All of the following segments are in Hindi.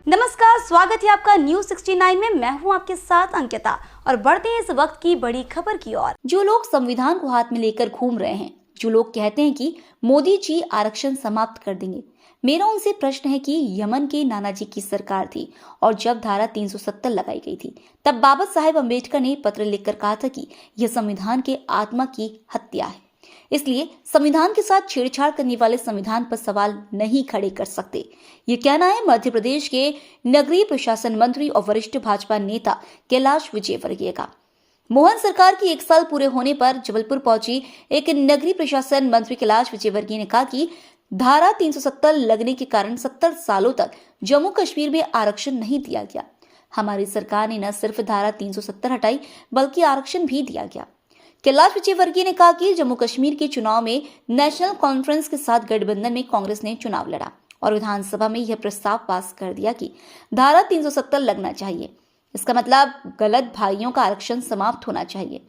नमस्कार, स्वागत है आपका न्यूज 69 में। मैं हूं आपके साथ अंकिता और बढ़ते हैं इस वक्त की बड़ी खबर की ओर। जो लोग संविधान को हाथ में लेकर घूम रहे हैं, जो लोग कहते हैं कि मोदी जी आरक्षण समाप्त कर देंगे, मेरा उनसे प्रश्न है कि यमन के नानाजी की सरकार थी और जब धारा 370 लगाई गई थी, तब बाबा साहेब अम्बेडकर ने पत्र लिखकर कहा था कि यह संविधान के आत्मा की हत्या है, इसलिए संविधान के साथ छेड़छाड़ करने वाले संविधान पर सवाल नहीं खड़े कर सकते। ये कहना है मध्य प्रदेश के नगरीय प्रशासन मंत्री और वरिष्ठ भाजपा नेता कैलाश विजयवर्गीय का। मोहन सरकार की 1 साल पूरे होने पर जबलपुर पहुंची एक नगरीय प्रशासन मंत्री कैलाश विजयवर्गीय ने कहा कि धारा 370 लगने के कारण 70 सालों तक जम्मू कश्मीर में आरक्षण नहीं दिया गया। हमारी सरकार ने न सिर्फ धारा 370 हटाई बल्कि आरक्षण भी दिया गया। कैलाश विजयवर्गीय ने कहा कि जम्मू कश्मीर के चुनाव में नेशनल कॉन्फ्रेंस के साथ गठबंधन में कांग्रेस ने चुनाव लड़ा और विधानसभा में यह प्रस्ताव पास कर दिया कि धारा 370 लगना चाहिए। इसका मतलब गलत भाइयों का आरक्षण समाप्त होना चाहिए।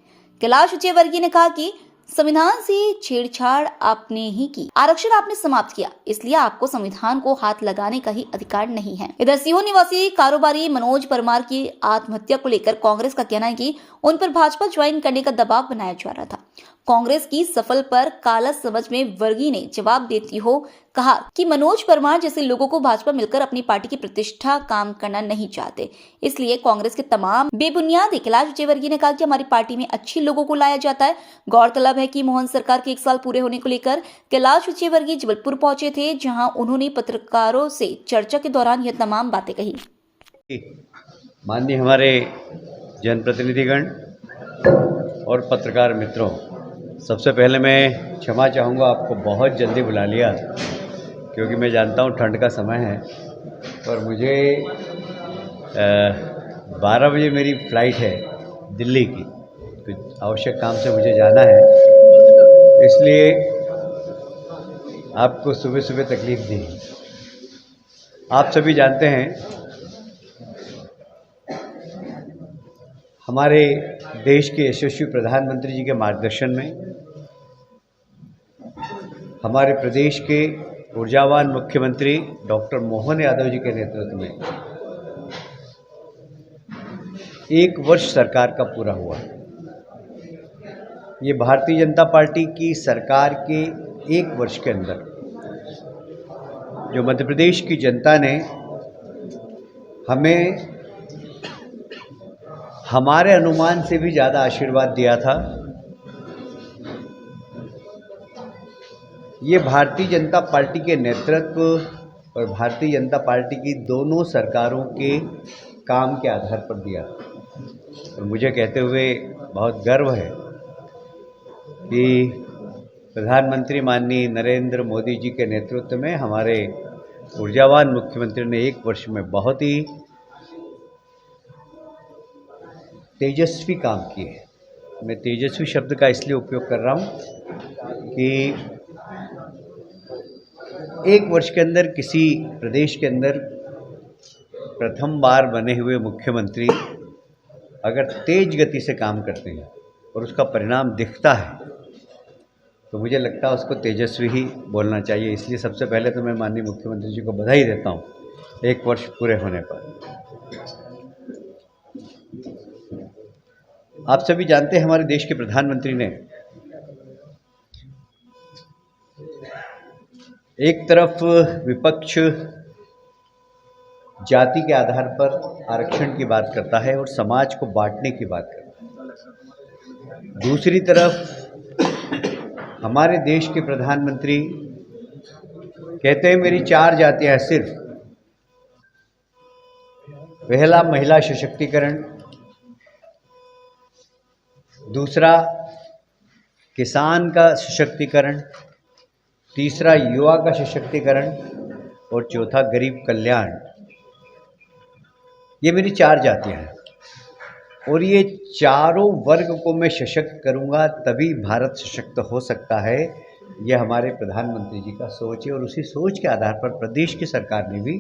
कैलाश विजयवर्गीय ने कहा कि संविधान से छेड़छाड़ आपने ही की, आरक्षण आपने समाप्त किया, इसलिए आपको संविधान को हाथ लगाने का ही अधिकार नहीं है। इधर सीहोर निवासी कारोबारी मनोज परमार की आत्महत्या को लेकर कांग्रेस का कहना है कि उन पर भाजपा ज्वाइन करने का दबाव बनाया जा रहा था। कांग्रेस की सफल पर काला समझ में वर्गीय ने जवाब देती हो कहा कि मनोज परमार जैसे लोगों को भाजपा मिलकर अपनी पार्टी की प्रतिष्ठा काम करना नहीं चाहते, इसलिए कांग्रेस के तमाम बेबुनियाद। कैलाश विजयवर्गीय ने कहा कि हमारी पार्टी में अच्छे लोगों को लाया जाता है। गौरतलब है कि मोहन सरकार के 1 साल पूरे होने को लेकर कैलाश विजयवर्गीय जबलपुर पहुंचे थे, जहां उन्होंने पत्रकारों से चर्चा के दौरान यह तमाम बातें कही। माननीय हमारे जनप्रतिनिधिगण और पत्रकार मित्रों, सबसे पहले मैं क्षमा चाहूँगा, आपको बहुत जल्दी बुला लिया क्योंकि मैं जानता हूँ ठंड का समय है और मुझे 12 बजे मेरी फ़्लाइट है दिल्ली की, तो आवश्यक काम से मुझे जाना है, इसलिए आपको सुबह सुबह तकलीफ़ दी। आप सभी जानते हैं हमारे देश के यशस्वी प्रधानमंत्री जी के मार्गदर्शन में, हमारे प्रदेश के ऊर्जावान मुख्यमंत्री डॉक्टर मोहन यादव जी के नेतृत्व में 1 वर्ष सरकार का पूरा हुआ। ये भारतीय जनता पार्टी की सरकार के 1 वर्ष के अंदर जो मध्य प्रदेश की जनता ने हमें हमारे अनुमान से भी ज़्यादा आशीर्वाद दिया था, ये भारतीय जनता पार्टी के नेतृत्व और भारतीय जनता पार्टी की दोनों सरकारों के काम के आधार पर दिया। और मुझे कहते हुए बहुत गर्व है कि प्रधानमंत्री माननीय नरेंद्र मोदी जी के नेतृत्व में हमारे ऊर्जावान मुख्यमंत्री ने 1 वर्ष में बहुत ही तेजस्वी काम किए। मैं तेजस्वी शब्द का इसलिए उपयोग कर रहा हूँ कि 1 वर्ष के अंदर किसी प्रदेश के अंदर प्रथम बार बने हुए मुख्यमंत्री अगर तेज गति से काम करते हैं और उसका परिणाम दिखता है तो मुझे लगता है उसको तेजस्वी ही बोलना चाहिए। इसलिए सबसे पहले तो मैं माननीय मुख्यमंत्री जी को बधाई देता हूँ 1 वर्ष पूरे होने पर। आप सभी जानते हैं हमारे देश के प्रधानमंत्री ने एक तरफ विपक्ष जाति के आधार पर आरक्षण की बात करता है और समाज को बांटने की बात करता है, दूसरी तरफ हमारे देश के प्रधानमंत्री कहते हैं मेरी 4 जातियां हैं सिर्फ। पहला महिला सशक्तिकरण, दूसरा किसान का सशक्तिकरण, तीसरा युवा का सशक्तिकरण और चौथा गरीब कल्याण। ये मेरी 4 जातियां हैं और ये चारों वर्ग को मैं सशक्त करूंगा तभी भारत सशक्त हो सकता है। ये हमारे प्रधानमंत्री जी का सोच है और उसी सोच के आधार पर प्रदेश की सरकार ने भी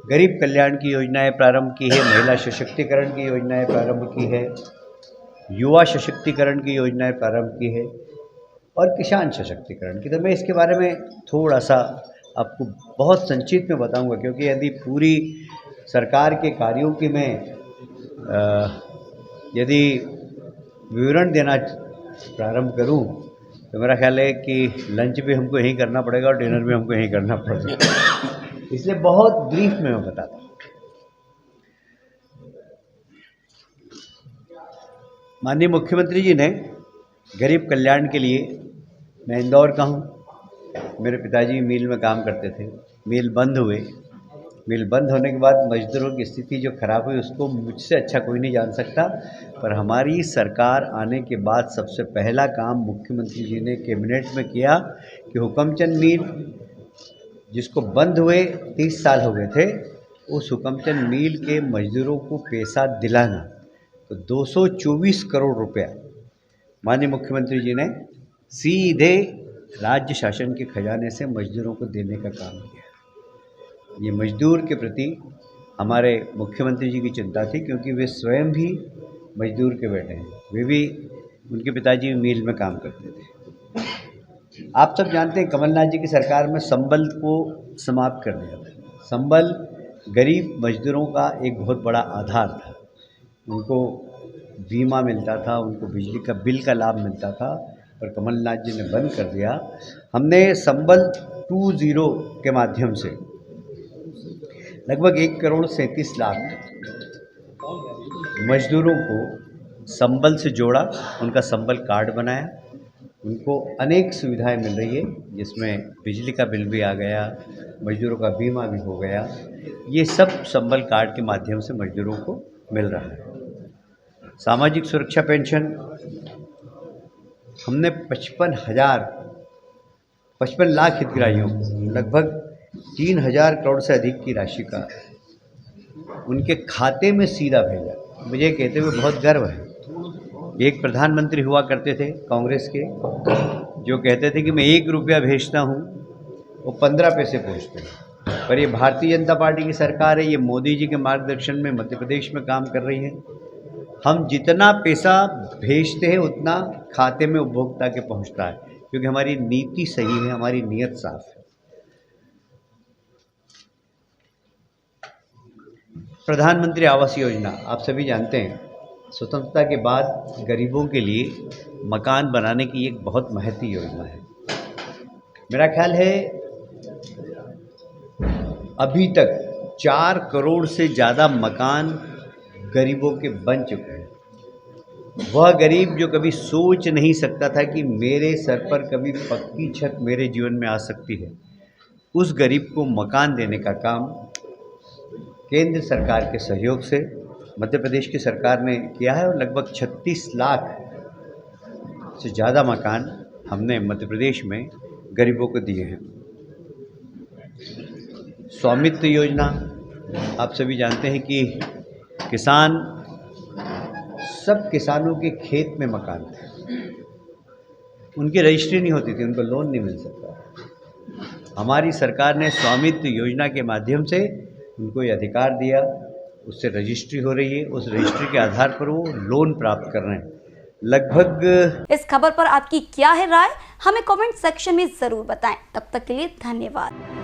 गरीब कल्याण की योजनाएं प्रारंभ की है, महिला सशक्तिकरण की योजनाएं प्रारंभ की है, युवा सशक्तिकरण की योजनाएं प्रारंभ की है और किसान सशक्तिकरण की। तो मैं इसके बारे में थोड़ा सा आपको बहुत संक्षिप्त में बताऊंगा, क्योंकि यदि पूरी सरकार के कार्यों की मैं यदि विवरण देना प्रारंभ करूं तो मेरा ख्याल है कि लंच भी हमको यहीं करना पड़ेगा और डिनर भी हमको यहीं करना पड़ेगा, इसलिए बहुत ब्रीफ में मैं बताता हूँ। माननीय मुख्यमंत्री जी ने गरीब कल्याण के लिए, मैं इंदौर का हूँ, मेरे पिताजी मिल में काम करते थे, मिल बंद हुए, मिल बंद होने के बाद मजदूरों की स्थिति जो खराब हुई उसको मुझसे अच्छा कोई नहीं जान सकता, पर हमारी सरकार आने के बाद सबसे पहला काम मुख्यमंत्री जी ने कैबिनेट में किया कि हुकमचंद मिल जिसको बंद हुए 30 साल हो गए थे, उस हुकमचंद मिल के मजदूरों को पैसा दिलाना, तो 224 करोड़ रुपया माननीय मुख्यमंत्री जी ने सीधे राज्य शासन के खजाने से मजदूरों को देने का काम किया। ये मजदूर के प्रति हमारे मुख्यमंत्री जी की चिंता थी, क्योंकि वे स्वयं भी मजदूर के बेटे हैं, वे भी, उनके पिताजी मिल में काम करते थे। आप सब जानते हैं कमलनाथ जी की सरकार में संबल को समाप्त कर दिया था। संबल गरीब मजदूरों का एक बहुत बड़ा आधार था, उनको बीमा मिलता था, उनको बिजली का बिल का लाभ मिलता था, पर कमलनाथ जी ने बंद कर दिया। हमने संबल 2.0 के माध्यम से लगभग 1,37,00,000 मजदूरों को संबल से जोड़ा, उनका संबल कार्ड बनाया, उनको अनेक सुविधाएं मिल रही है, जिसमें बिजली का बिल भी आ गया, मजदूरों का बीमा भी हो गया। ये सब संबल कार्ड के माध्यम से मजदूरों को मिल रहा है। सामाजिक सुरक्षा पेंशन हमने 55 लाख हितग्राहियों को लगभग 3,000 करोड़ से अधिक की राशि का उनके खाते में सीधा भेजा। मुझे कहते हुए बहुत गर्व है। एक प्रधानमंत्री हुआ करते थे कांग्रेस के, जो कहते थे कि मैं 1 रुपया भेजता हूँ, वो 15 पैसे पहुँचते हैं। पर ये भारतीय जनता पार्टी की सरकार है, ये मोदी जी के मार्गदर्शन में मध्य प्रदेश में काम कर रही है। हम जितना पैसा भेजते हैं उतना खाते में उपभोक्ता के पहुँचता है, क्योंकि हमारी नीति सही है, हमारी नीयत साफ है। प्रधानमंत्री आवास योजना आप सभी जानते हैं, स्वतंत्रता के बाद गरीबों के लिए मकान बनाने की एक बहुत महत्वपूर्ण योजना है। मेरा ख्याल है अभी तक 4 करोड़ से ज़्यादा मकान गरीबों के बन चुके हैं। वह गरीब जो कभी सोच नहीं सकता था कि मेरे सर पर कभी पक्की छत मेरे जीवन में आ सकती है, उस गरीब को मकान देने का काम केंद्र सरकार के सहयोग से मध्य प्रदेश की सरकार ने किया है, और लगभग 36 लाख से ज़्यादा मकान हमने मध्य प्रदेश में गरीबों को दिए हैं। स्वामित्व योजना आप सभी जानते हैं कि सब किसानों के खेत में मकान थे, उनकी रजिस्ट्री नहीं होती थी, उनको लोन नहीं मिल सकता। हमारी सरकार ने स्वामित्व योजना के माध्यम से उनको ये अधिकार दिया, उससे रजिस्ट्री हो रही है, उस रजिस्ट्री के आधार पर वो लोन प्राप्त कर रहे हैं। लगभग इस खबर पर आपकी क्या है राय, हमें कमेंट सेक्शन में जरूर बताएं। तब तक के लिए धन्यवाद।